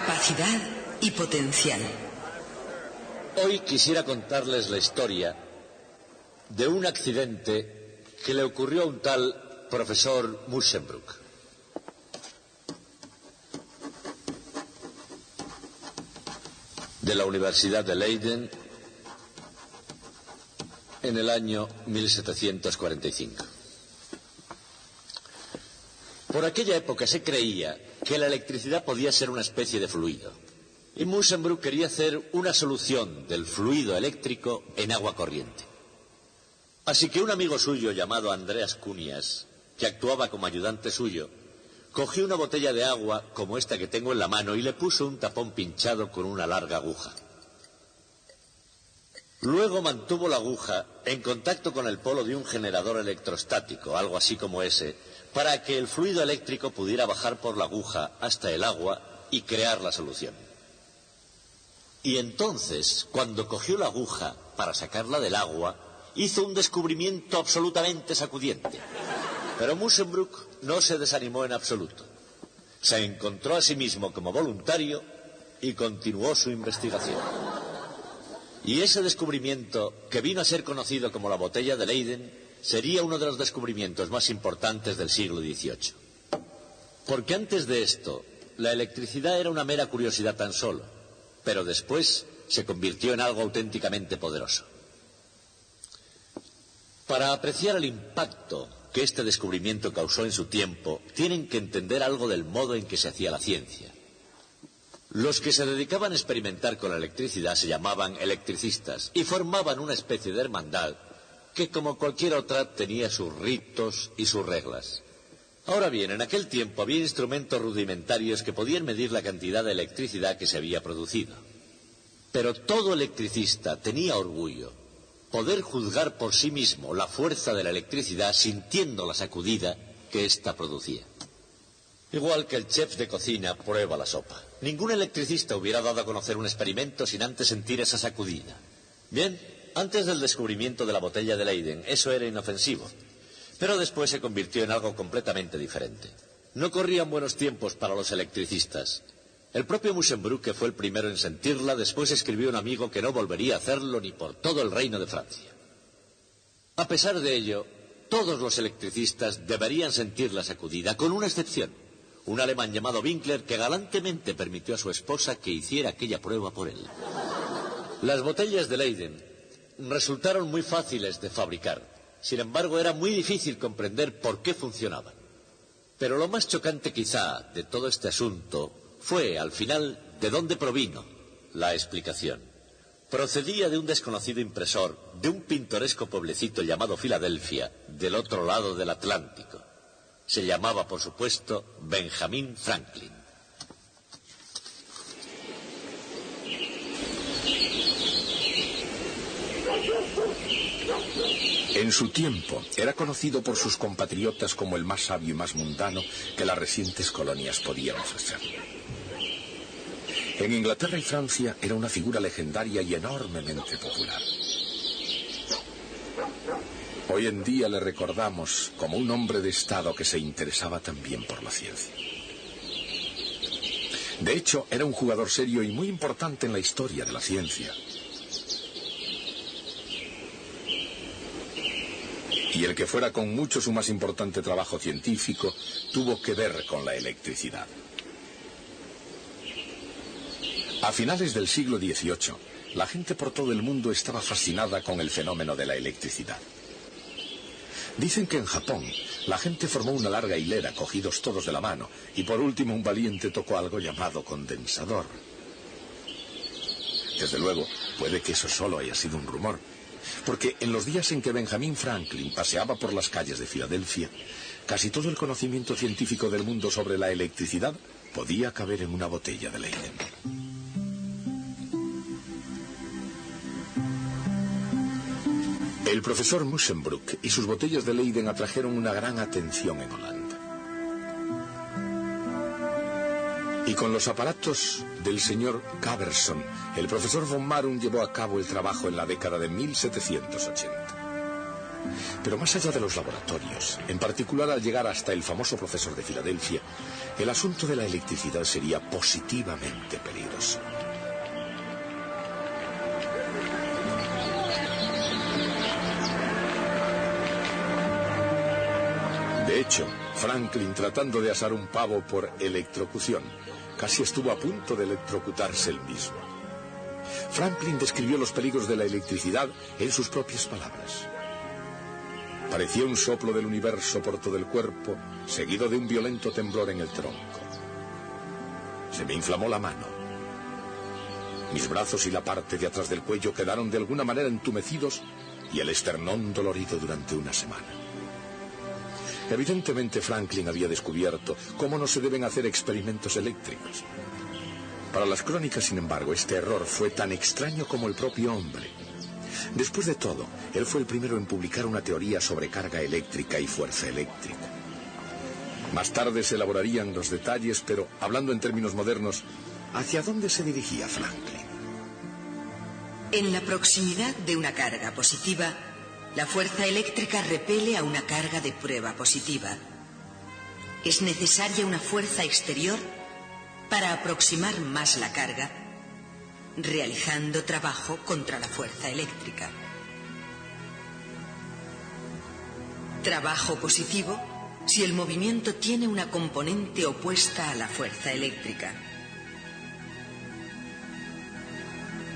capacidad y potencial. Hoy quisiera contarles la historia de un accidente que le ocurrió a un tal profesor Musschenbroek. De la Universidad de Leiden en el año 1745. Por aquella época se creía que la electricidad podía ser una especie de fluido, y Musschenbroek quería hacer una solución del fluido eléctrico en agua corriente. Así que un amigo suyo llamado Andreas Cunias, que actuaba como ayudante suyo, cogió una botella de agua como esta que tengo en la mano y le puso un tapón pinchado con una larga aguja. Luego mantuvo la aguja en contacto con el polo de un generador electrostático, algo así como ese, para que el fluido eléctrico pudiera bajar por la aguja hasta el agua y crear la solución. Y entonces, cuando cogió la aguja para sacarla del agua, hizo un descubrimiento absolutamente sacudiente. Pero Musschenbroek no se desanimó en absoluto. Se encontró a sí mismo como voluntario y continuó su investigación. Y ese descubrimiento, que vino a ser conocido como la botella de Leyden, sería uno de los descubrimientos más importantes del siglo XVIII. Porque antes de esto, la electricidad era una mera curiosidad tan solo, pero después se convirtió en algo auténticamente poderoso. Para apreciar el impacto que este descubrimiento causó en su tiempo, tienen que entender algo del modo en que se hacía la ciencia. Los que se dedicaban a experimentar con la electricidad se llamaban electricistas y formaban una especie de hermandad que, como cualquier otra, tenía sus ritos y sus reglas. Ahora bien, en aquel tiempo había instrumentos rudimentarios que podían medir la cantidad de electricidad que se había producido. Pero todo electricista tenía orgullo: poder juzgar por sí mismo la fuerza de la electricidad sintiendo la sacudida que ésta producía. Igual que el chef de cocina prueba la sopa. Ningún electricista hubiera dado a conocer un experimento sin antes sentir esa sacudida. Bien, antes del descubrimiento de la botella de Leyden, eso era inofensivo. Pero después se convirtió en algo completamente diferente. No corrían buenos tiempos para los electricistas. El propio Musschenbroek, que fue el primero en sentirla, después escribió a un amigo que no volvería a hacerlo ni por todo el reino de Francia. A pesar de ello, todos los electricistas deberían sentir la sacudida, con una excepción: un alemán llamado Winkler, que galantemente permitió a su esposa que hiciera aquella prueba por él. Las botellas de Leyden resultaron muy fáciles de fabricar. Sin embargo, era muy difícil comprender por qué funcionaban. Pero lo más chocante quizá de todo este asunto fue, al final, de dónde provino la explicación. Procedía de un desconocido impresor de un pintoresco pueblecito llamado Filadelfia, del otro lado del Atlántico. Se llamaba, por supuesto, Benjamin Franklin. En su tiempo, era conocido por sus compatriotas como el más sabio y más mundano que las recientes colonias podían ofrecer. En Inglaterra y Francia era una figura legendaria y enormemente popular. Hoy en día le recordamos como un hombre de Estado que se interesaba también por la ciencia. De hecho, era un jugador serio y muy importante en la historia de la ciencia. Y el que fuera con mucho su más importante trabajo científico tuvo que ver con la electricidad. A finales del siglo XVIII, la gente por todo el mundo estaba fascinada con el fenómeno de la electricidad. Dicen que en Japón la gente formó una larga hilera, cogidos todos de la mano, y por último un valiente tocó algo llamado condensador. Desde luego, puede que eso solo haya sido un rumor, porque en los días en que Benjamin Franklin paseaba por las calles de Filadelfia, casi todo el conocimiento científico del mundo sobre la electricidad podía caber en una botella de Leyden. El profesor Musschenbroek y sus botellas de Leyden atrajeron una gran atención en Holanda. Y con los aparatos del señor Caberson, el profesor von Marum llevó a cabo el trabajo en la década de 1780. Pero más allá de los laboratorios, en particular al llegar hasta el famoso profesor de Filadelfia, el asunto de la electricidad sería positivamente peligroso. De hecho, Franklin, tratando de asar un pavo por electrocución, casi estuvo a punto de electrocutarse él mismo. Franklin describió los peligros de la electricidad en sus propias palabras. Parecía un soplo del universo por todo el cuerpo, seguido de un violento temblor en el tronco. Se me inflamó la mano. Mis brazos y la parte de atrás del cuello quedaron de alguna manera entumecidos y el esternón dolorido durante una semana. Evidentemente Franklin había descubierto cómo no se deben hacer experimentos eléctricos. Para las crónicas, sin embargo, este error fue tan extraño como el propio hombre. Después de todo, él fue el primero en publicar una teoría sobre carga eléctrica y fuerza eléctrica. Más tarde se elaborarían los detalles, pero, hablando en términos modernos, ¿hacia dónde se dirigía Franklin? En la proximidad de una carga positiva, la fuerza eléctrica repele a una carga de prueba positiva. Es necesaria una fuerza exterior para aproximar más la carga, realizando trabajo contra la fuerza eléctrica. Trabajo positivo si el movimiento tiene una componente opuesta a la fuerza eléctrica.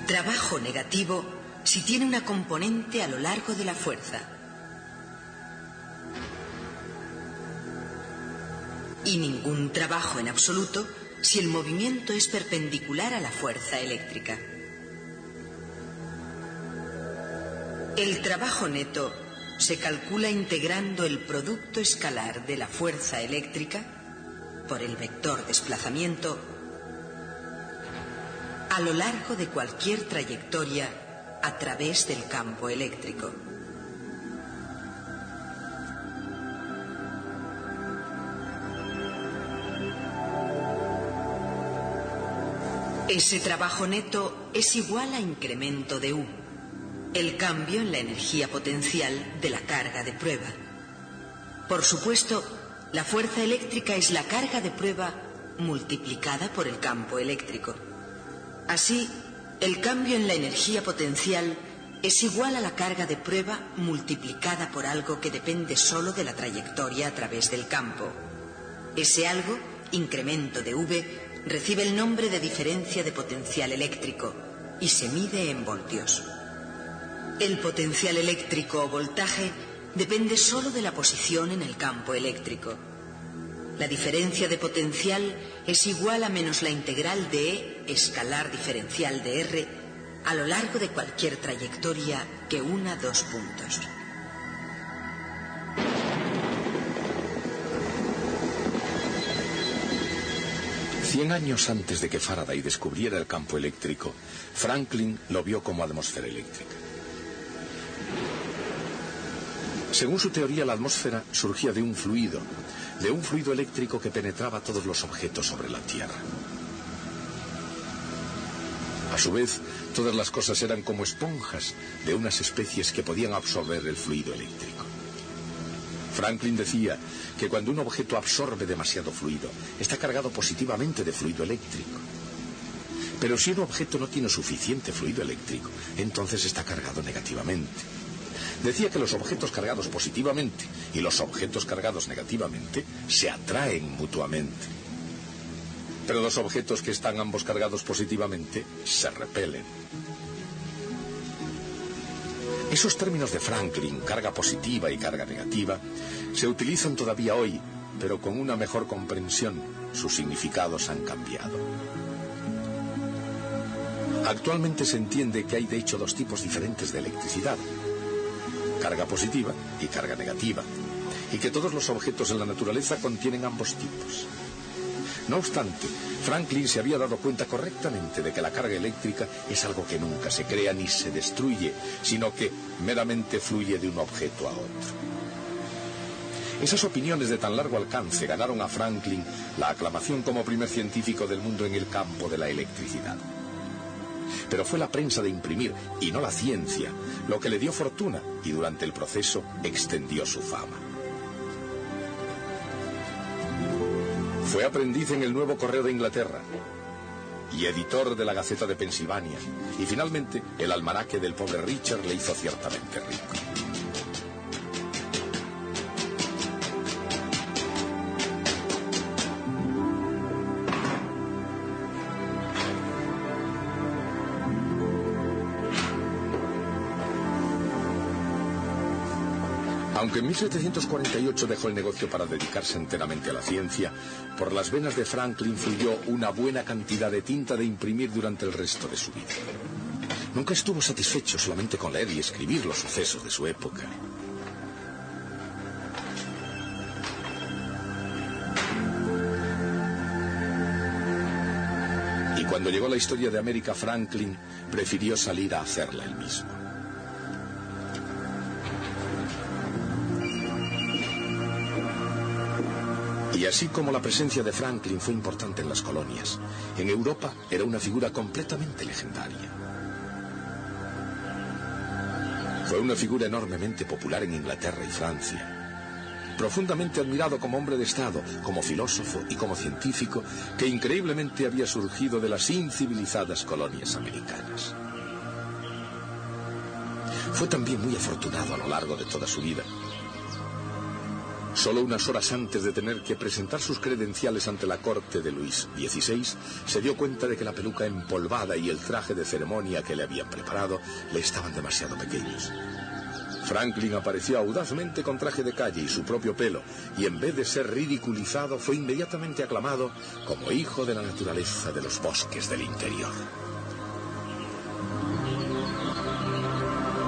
Trabajo negativo si tiene una componente a lo largo de la fuerza. Y ningún trabajo en absoluto si el movimiento es perpendicular a la fuerza eléctrica. El trabajo neto se calcula integrando el producto escalar de la fuerza eléctrica por el vector desplazamiento a lo largo de cualquier trayectoria a través del campo eléctrico. Ese trabajo neto es igual a incremento de U, el cambio en la energía potencial de la carga de prueba. Por supuesto, la fuerza eléctrica es la carga de prueba multiplicada por el campo eléctrico. Así, el cambio en la energía potencial es igual a la carga de prueba multiplicada por algo que depende solo de la trayectoria a través del campo. Ese algo, incremento de V, recibe el nombre de diferencia de potencial eléctrico y se mide en voltios. El potencial eléctrico o voltaje depende solo de la posición en el campo eléctrico. La diferencia de potencial es igual a menos la integral de E escalar diferencial de R a lo largo de cualquier trayectoria que una dos puntos. Cien años antes de que Faraday descubriera el campo eléctrico, Franklin lo vio como atmósfera eléctrica. Según su teoría, la atmósfera surgía de un fluido eléctrico que penetraba todos los objetos sobre la Tierra. A su vez, todas las cosas eran como esponjas de unas especies que podían absorber el fluido eléctrico. Franklin decía que cuando un objeto absorbe demasiado fluido, está cargado positivamente de fluido eléctrico. Pero si un objeto no tiene suficiente fluido eléctrico, entonces está cargado negativamente. Decía que los objetos cargados positivamente y los objetos cargados negativamente se atraen mutuamente. Pero los objetos que están ambos cargados positivamente se repelen. Esos términos de Franklin, carga positiva y carga negativa, se utilizan todavía hoy, pero con una mejor comprensión. Sus significados han cambiado. Actualmente se entiende que hay de hecho dos tipos diferentes de electricidad: carga positiva y carga negativa, y que todos los objetos en la naturaleza contienen ambos tipos. No obstante, Franklin se había dado cuenta correctamente de que la carga eléctrica es algo que nunca se crea ni se destruye, sino que meramente fluye de un objeto a otro. Esas opiniones de tan largo alcance ganaron a Franklin la aclamación como primer científico del mundo en el campo de la electricidad. Pero fue la prensa de imprimir, y no la ciencia, lo que le dio fortuna y durante el proceso extendió su fama. Fue aprendiz en el Nuevo Correo de Inglaterra y editor de la Gaceta de Pensilvania, y finalmente el almanaque del pobre Richard le hizo ciertamente rico. Aunque en 1748 dejó el negocio para dedicarse enteramente a la ciencia, por las venas de Franklin fluyó una buena cantidad de tinta de imprimir durante el resto de su vida. Nunca estuvo satisfecho solamente con leer y escribir los sucesos de su época. Y cuando llegó la historia de América, Franklin prefirió salir a hacerla él mismo. Y así como la presencia de Franklin fue importante en las colonias, en Europa era una figura completamente legendaria. Fue una figura enormemente popular en Inglaterra y Francia, profundamente admirado como hombre de Estado, como filósofo y como científico, que increíblemente había surgido de las incivilizadas colonias americanas. Fue también muy afortunado a lo largo de toda su vida. Solo unas horas antes de tener que presentar sus credenciales ante la corte de Luis XVI, se dio cuenta de que la peluca empolvada y el traje de ceremonia que le habían preparado le estaban demasiado pequeños. Franklin apareció audazmente con traje de calle y su propio pelo, y en vez de ser ridiculizado, fue inmediatamente aclamado como hijo de la naturaleza de los bosques del interior.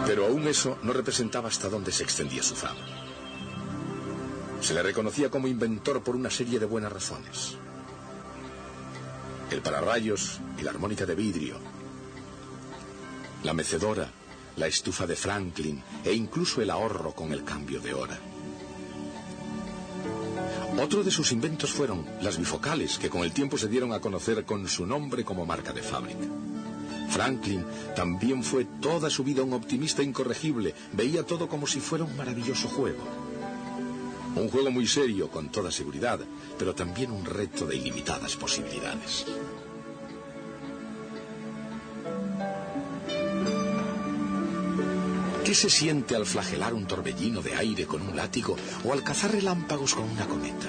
Pero aún eso no representaba hasta dónde se extendía su fama. Se le reconocía como inventor por una serie de buenas razones. El pararrayos y la armónica de vidrio, la mecedora, la estufa de Franklin e incluso el ahorro con el cambio de hora. Otro de sus inventos fueron las bifocales, que con el tiempo se dieron a conocer con su nombre como marca de fábrica. Franklin también fue toda su vida un optimista incorregible, veía todo como si fuera un maravilloso juego. Un juego muy serio, con toda seguridad, pero también un reto de ilimitadas posibilidades. ¿Qué se siente al flagelar un torbellino de aire con un látigo o al cazar relámpagos con una cometa?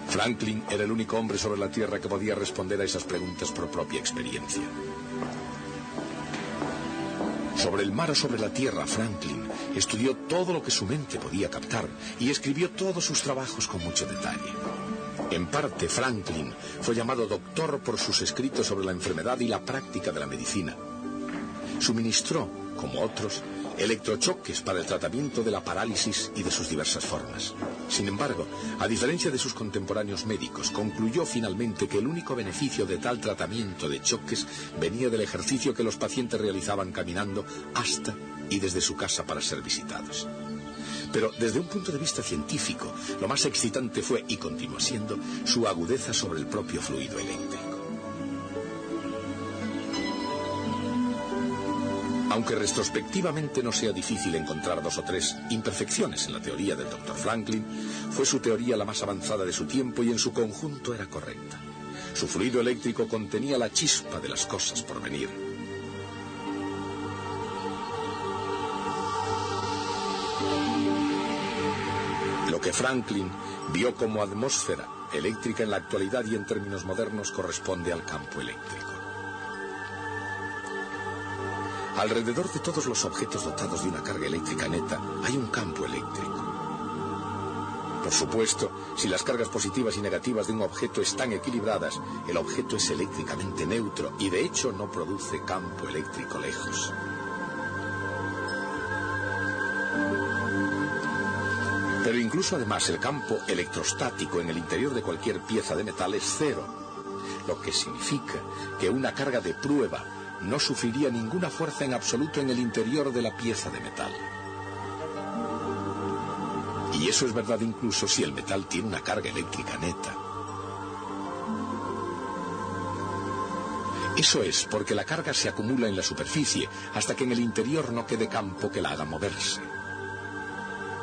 Franklin era el único hombre sobre la Tierra que podía responder a esas preguntas por propia experiencia. Sobre el mar o sobre la tierra, Franklin estudió todo lo que su mente podía captar y escribió todos sus trabajos con mucho detalle. En parte, Franklin fue llamado doctor por sus escritos sobre la enfermedad y la práctica de la medicina. Suministró, como otros, electrochoques para el tratamiento de la parálisis y de sus diversas formas. Sin embargo, a diferencia de sus contemporáneos médicos, concluyó finalmente que el único beneficio de tal tratamiento de choques venía del ejercicio que los pacientes realizaban caminando hasta y desde su casa para ser visitados. Pero desde un punto de vista científico, lo más excitante fue, y continúa siendo, su agudeza sobre el propio fluido eléctrico. Aunque retrospectivamente no sea difícil encontrar 2 o 3 imperfecciones en la teoría del Dr. Franklin, fue su teoría la más avanzada de su tiempo y en su conjunto era correcta. Su fluido eléctrico contenía la chispa de las cosas por venir. Lo que Franklin vio como atmósfera eléctrica en la actualidad y en términos modernos corresponde al campo eléctrico. Alrededor de todos los objetos dotados de una carga eléctrica neta hay un campo eléctrico. Por supuesto, si las cargas positivas y negativas de un objeto están equilibradas, el objeto es eléctricamente neutro y de hecho no produce campo eléctrico lejos. Pero incluso además el campo electrostático en el interior de cualquier pieza de metal es cero, lo que significa que una carga de prueba no sufriría ninguna fuerza en absoluto en el interior de la pieza de metal. Y eso es verdad incluso si el metal tiene una carga eléctrica neta. Eso es porque la carga se acumula en la superficie hasta que en el interior no quede campo que la haga moverse.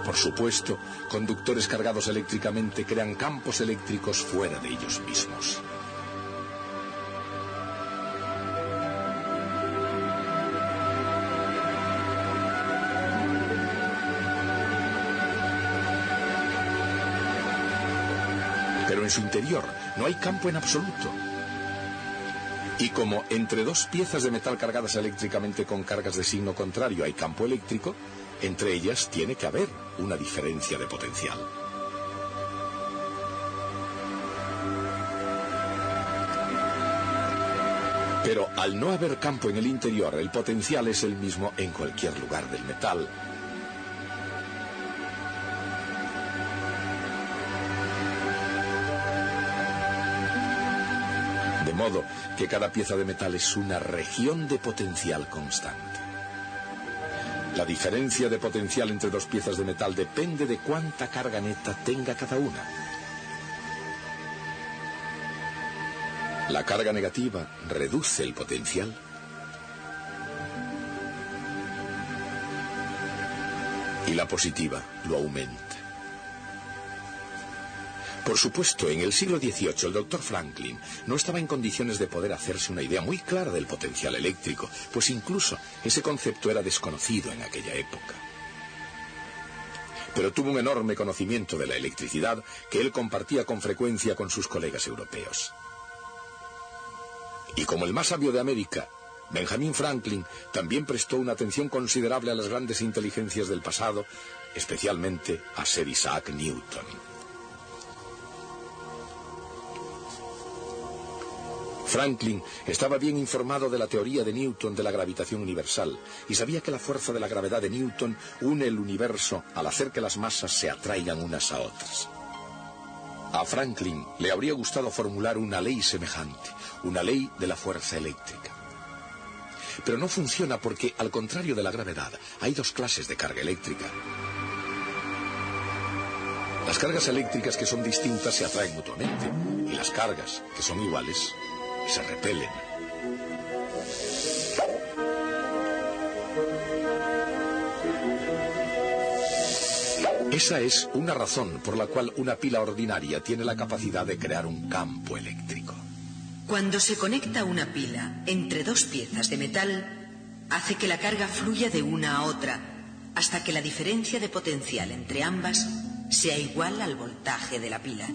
Por supuesto, conductores cargados eléctricamente crean campos eléctricos fuera de ellos mismos. Pero en su interior no hay campo en absoluto. Y como entre dos piezas de metal cargadas eléctricamente con cargas de signo contrario hay campo eléctrico, entre ellas tiene que haber una diferencia de potencial. Pero al no haber campo en el interior, el potencial es el mismo en cualquier lugar del metal. De modo que cada pieza de metal es una región de potencial constante. La diferencia de potencial entre dos piezas de metal depende de cuánta carga neta tenga cada una. La carga negativa reduce el potencial y la positiva lo aumenta. Por supuesto, en el siglo XVIII el doctor Franklin no estaba en condiciones de poder hacerse una idea muy clara del potencial eléctrico, pues incluso ese concepto era desconocido en aquella época. Pero tuvo un enorme conocimiento de la electricidad que él compartía con frecuencia con sus colegas europeos. Y como el más sabio de América, Benjamin Franklin también prestó una atención considerable a las grandes inteligencias del pasado, especialmente a Sir Isaac Newton. Franklin estaba bien informado de la teoría de Newton de la gravitación universal y sabía que la fuerza de la gravedad de Newton une el universo al hacer que las masas se atraigan unas a otras. A Franklin le habría gustado formular una ley semejante, una ley de la fuerza eléctrica. Pero no funciona porque, al contrario de la gravedad, hay dos clases de carga eléctrica. Las cargas eléctricas que son distintas se atraen mutuamente y las cargas que son iguales se repelen. Esa es una razón por la cual una pila ordinaria tiene la capacidad de crear un campo eléctrico. Cuando se conecta una pila entre dos piezas de metal, hace que la carga fluya de una a otra, hasta que la diferencia de potencial entre ambas sea igual al voltaje de la pila.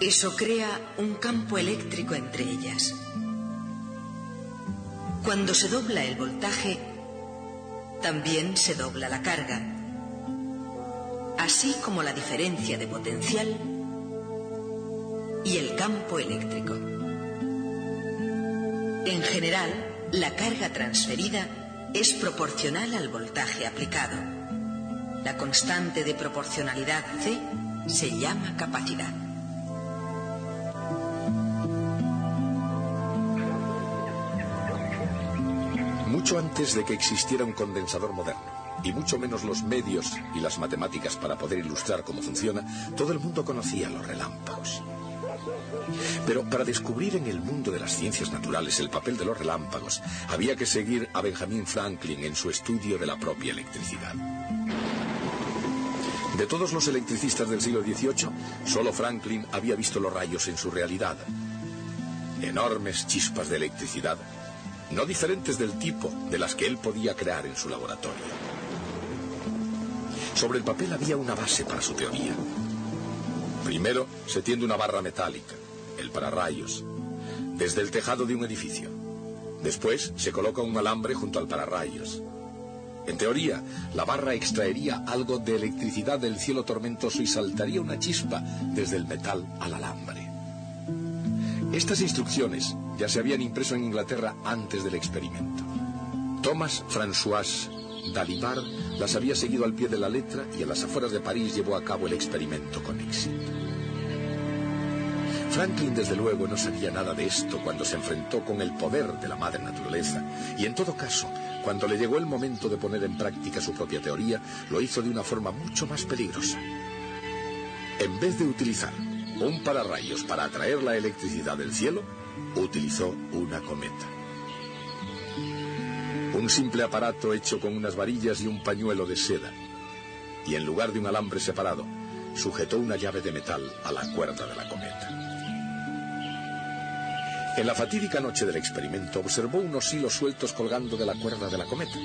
Eso crea un campo eléctrico entre ellas. Cuando se dobla el voltaje, también se dobla la carga, así como la diferencia de potencial y el campo eléctrico. En general, la carga transferida es proporcional al voltaje aplicado. La constante de proporcionalidad C se llama capacidad. Mucho antes de que existiera un condensador moderno, y mucho menos los medios y las matemáticas para poder ilustrar cómo funciona, todo el mundo conocía los relámpagos. Pero para descubrir en el mundo de las ciencias naturales el papel de los relámpagos, había que seguir a Benjamin Franklin en su estudio de la propia electricidad. De todos los electricistas del siglo XVIII, solo Franklin había visto los rayos en su realidad. Enormes chispas de electricidad, no diferentes del tipo de las que él podía crear en su laboratorio. Sobre el papel había una base para su teoría. Primero se tiende una barra metálica, el pararrayos, desde el tejado de un edificio. Después se coloca un alambre junto al pararrayos. En teoría, la barra extraería algo de electricidad del cielo tormentoso y saltaría una chispa desde el metal al alambre. Estas instrucciones ya se habían impreso en Inglaterra antes del experimento. Thomas François Dalibard las había seguido al pie de la letra y en las afueras de París llevó a cabo el experimento con éxito. Franklin, desde luego, no sabía nada de esto cuando se enfrentó con el poder de la madre naturaleza, y en todo caso, cuando le llegó el momento de poner en práctica su propia teoría, lo hizo de una forma mucho más peligrosa. En vez de utilizar un pararrayos para atraer la electricidad del cielo, utilizó una cometa. Un simple aparato hecho con unas varillas y un pañuelo de seda, y en lugar de un alambre separado, sujetó una llave de metal a la cuerda de la cometa. En la fatídica noche del experimento observó unos hilos sueltos colgando de la cuerda de la cometa.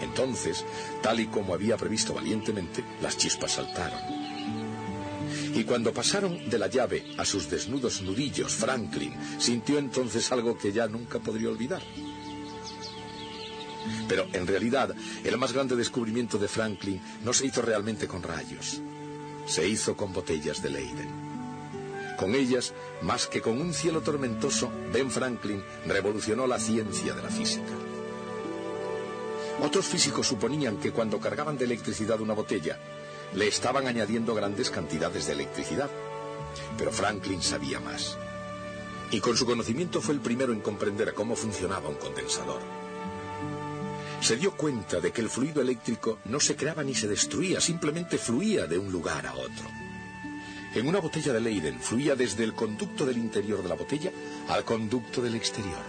Entonces, tal y como había previsto valientemente, las chispas saltaron. Y cuando pasaron de la llave a sus desnudos nudillos, Franklin sintió entonces algo que ya nunca podría olvidar. Pero en realidad, el más grande descubrimiento de Franklin no se hizo realmente con rayos. Se hizo con botellas de Leyden. Con ellas, más que con un cielo tormentoso, Ben Franklin revolucionó la ciencia de la física. Otros físicos suponían que cuando cargaban de electricidad una botella, le estaban añadiendo grandes cantidades de electricidad. Pero Franklin sabía más. Y con su conocimiento fue el primero en comprender cómo funcionaba un condensador. Se dio cuenta de que el fluido eléctrico no se creaba ni se destruía, simplemente fluía de un lugar a otro. En una botella de Leyden fluía desde el conducto del interior de la botella al conducto del exterior.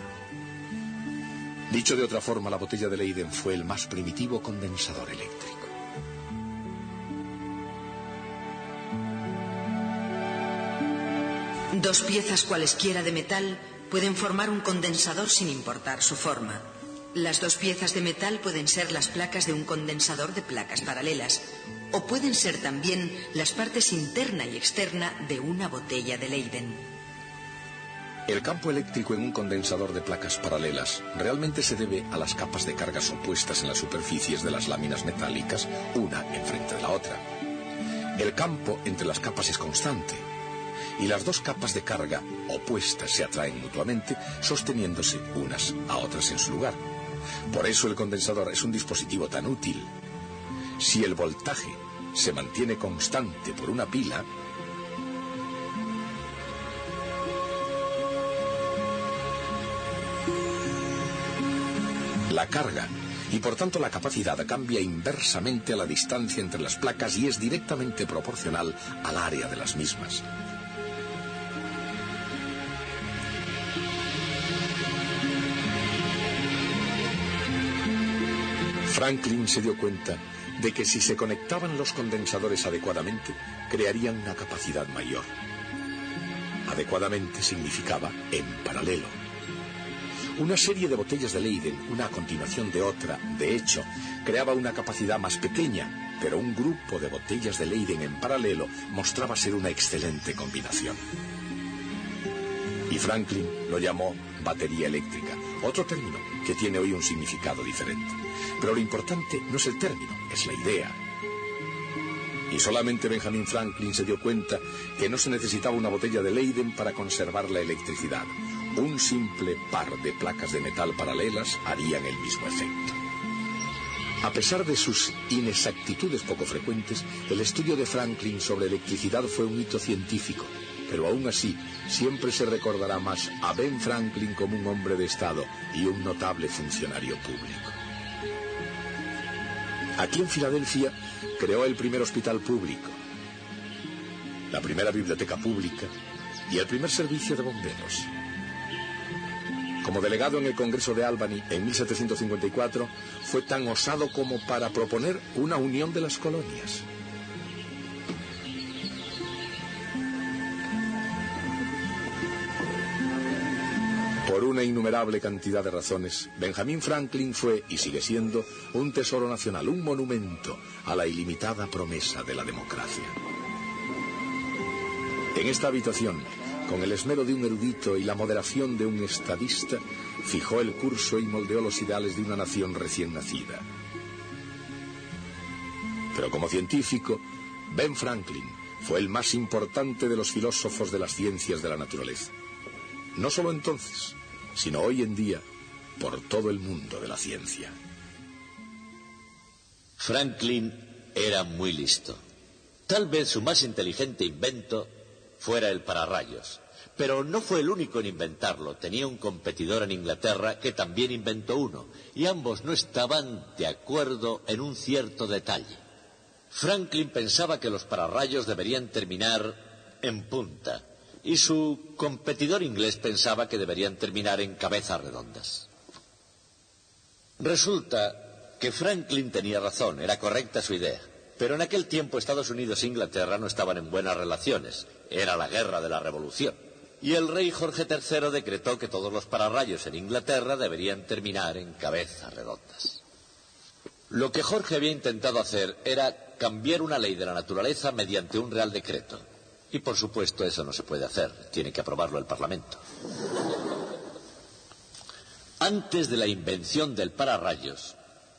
Dicho de otra forma, la botella de Leyden fue el más primitivo condensador eléctrico. Dos piezas cualesquiera de metal pueden formar un condensador sin importar su forma. Las dos piezas de metal pueden ser las placas de un condensador de placas paralelas, o pueden ser también las partes interna y externa de una botella de Leyden. El campo eléctrico en un condensador de placas paralelas realmente se debe a las capas de cargas opuestas en las superficies de las láminas metálicas, una enfrente de la otra. El campo entre las capas es constante, y las dos capas de carga opuestas se atraen mutuamente, sosteniéndose unas a otras en su lugar. Por eso el condensador es un dispositivo tan útil. Si el voltaje se mantiene constante por una pila, la carga y por tanto la capacidad cambia inversamente a la distancia entre las placas y es directamente proporcional al área de las mismas. Franklin se dio cuenta de que si se conectaban los condensadores adecuadamente, crearían una capacidad mayor. Adecuadamente significaba en paralelo. Una serie de botellas de Leyden, una a continuación de otra, de hecho, creaba una capacidad más pequeña, pero un grupo de botellas de Leyden en paralelo mostraba ser una excelente combinación. Y Franklin lo llamó batería eléctrica, otro término que tiene hoy un significado diferente. Pero lo importante no es el término, es la idea. Y solamente Benjamin Franklin se dio cuenta que no se necesitaba una botella de Leyden para conservar la electricidad. Un simple par de placas de metal paralelas harían el mismo efecto. A pesar de sus inexactitudes poco frecuentes, el estudio de Franklin sobre electricidad fue un hito científico, pero aún así siempre se recordará más a Ben Franklin como un hombre de Estado y un notable funcionario público. Aquí en Filadelfia creó el primer hospital público, la primera biblioteca pública y el primer servicio de bomberos. Como delegado en el Congreso de Albany en 1754, fue tan osado como para proponer una unión de las colonias. Por una innumerable cantidad de razones, Benjamin Franklin fue, y sigue siendo, un tesoro nacional, un monumento a la ilimitada promesa de la democracia. En esta habitación, con el esmero de un erudito y la moderación de un estadista, fijó el curso y moldeó los ideales de una nación recién nacida. Pero como científico, Ben Franklin fue el más importante de los filósofos de las ciencias de la naturaleza. No solo entonces, sino hoy en día, por todo el mundo de la ciencia. Franklin era muy listo. Tal vez su más inteligente invento fuera el pararrayos. Pero no fue el único en inventarlo. Tenía un competidor en Inglaterra que también inventó uno, y ambos no estaban de acuerdo en un cierto detalle. Franklin pensaba que los pararrayos deberían terminar en punta, y su competidor inglés pensaba que deberían terminar en cabezas redondas. Resulta que Franklin tenía razón, era correcta su idea. Pero en aquel tiempo Estados Unidos e Inglaterra no estaban en buenas relaciones. Era la guerra de la Revolución. Y el rey Jorge III decretó que todos los pararrayos en Inglaterra deberían terminar en cabezas redondas. Lo que Jorge había intentado hacer era cambiar una ley de la naturaleza mediante un real decreto. Y por supuesto eso no se puede hacer, tiene que aprobarlo el Parlamento. Antes de la invención del pararrayos,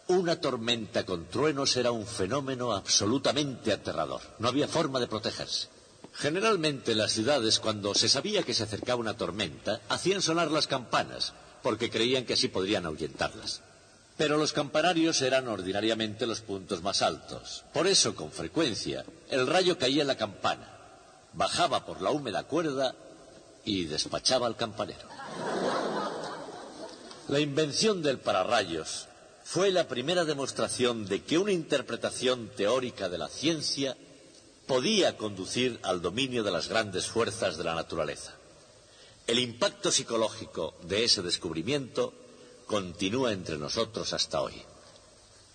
una tormenta con truenos era un fenómeno absolutamente aterrador. No había forma de protegerse. Generalmente en las ciudades, cuando se sabía que se acercaba una tormenta, hacían sonar las campanas, porque creían que así podrían ahuyentarlas. Pero los campanarios eran ordinariamente los puntos más altos. Por eso, con frecuencia, el rayo caía en la campana, bajaba por la húmeda cuerda y despachaba al campanero. La invención del pararrayos fue la primera demostración de que una interpretación teórica de la ciencia podía conducir al dominio de las grandes fuerzas de la naturaleza. El impacto psicológico de ese descubrimiento continúa entre nosotros hasta hoy.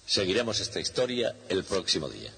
Seguiremos esta historia el próximo día.